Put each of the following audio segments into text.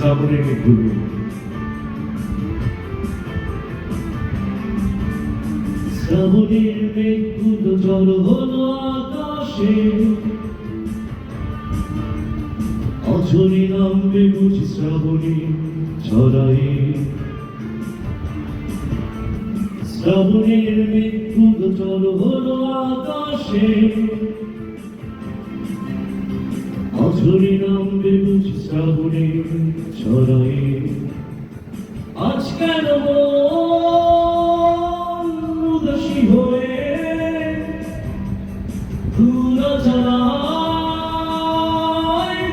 শ্রাবণের মেঘগুলো শ্রাবণের মেঘগুলো জড়ো হলো আকাশে অঝরে নামবে বুঝি শ্রাবণী ছড়ায়ে শ্রাবণের মেঘগুলো জড়ো হলো আকাশে অঝরে নামবে বুঝি শ্রাবণী ছড়ায়ে আজ কেন উদাসী হয়ে দূর জানায়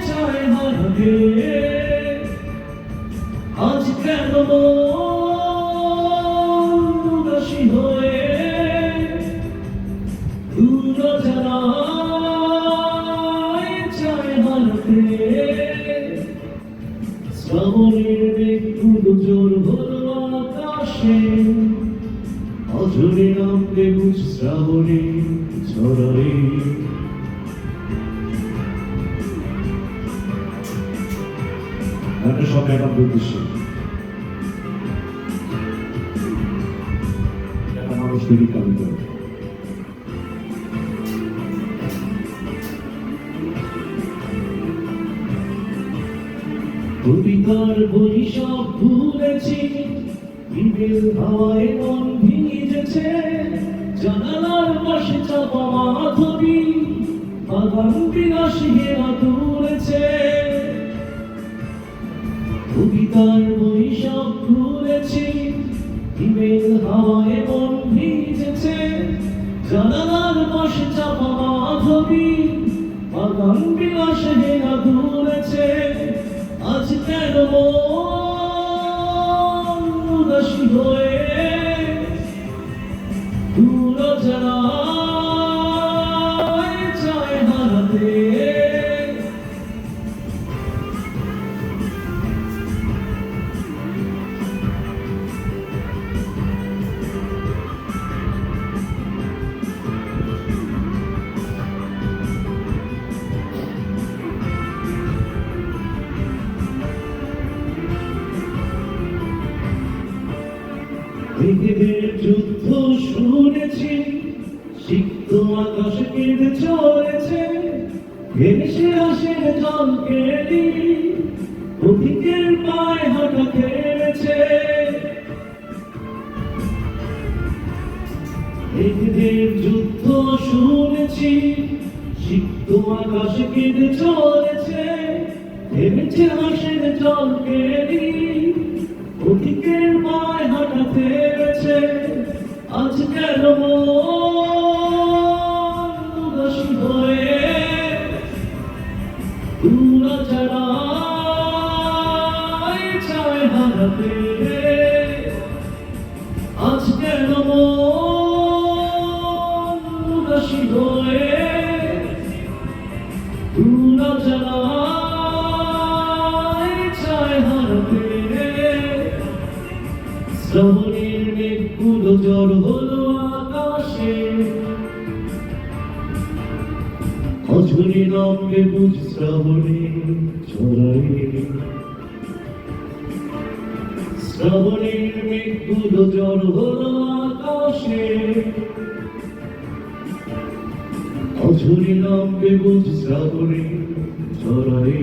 চায় হারাতে আজ কেন উদাসী হয়ে দূর জানায় চায় হারাতে শ্রাবণের মেঘগুলো জোর হলো আকাশে অঝরে নামবে বুঝি শ্রাবণী ছড়ায়ে গানটা সব একটা উদ্দেশ্য একটা মানুষ তৈরি কবিতা কবিতার বই সব ভুলেছি বিবেল হাওয়ায় মন ভিজেছে জানালার পাশে চাপা মাধবী বাগান বিলাসী হেরা তুলেছে কবিতার বই সব ভুলেছি বিবেল হাওয়ায় মন ভিজেছে জানালার পাশে চাপা মাধবী বাগান বিলাসী হেরা তুলেছে আজ কেন উদাসী হয়ে দূর জানায় চায় হারাতে মেঘেদের যুদ্ধ শুনেছি সিক্ত আকাশ কেঁদে চলেছে ভেসে আসে জল কেলি পথিকের পায়ে হাঁটা খেলেছে মেঘেদের যুদ্ধ শুনেছি সিক্ত আকাশ কেঁদে চলেছে ভেসে আসে জল কেলি পথিকের পায়ে হাঁটা ফেলেছে আজ কেন উদাসী হয়ে দূর জানায় চায় হারাতে আজ কেন উদাসী হয়ে দূর জানায় চায় হারাতে শ্রাবণের মেঘগুলো জড়ো হলো আকাশে অঝরে নামবে বুঝি শ্রাবণী ছড়ায়ে শ্রাবণের মেঘগুলো জড়ো হলো আকাশে অঝরে নামবে বুঝি শ্রাবণী ছড়ায়ে।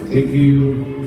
Thank you.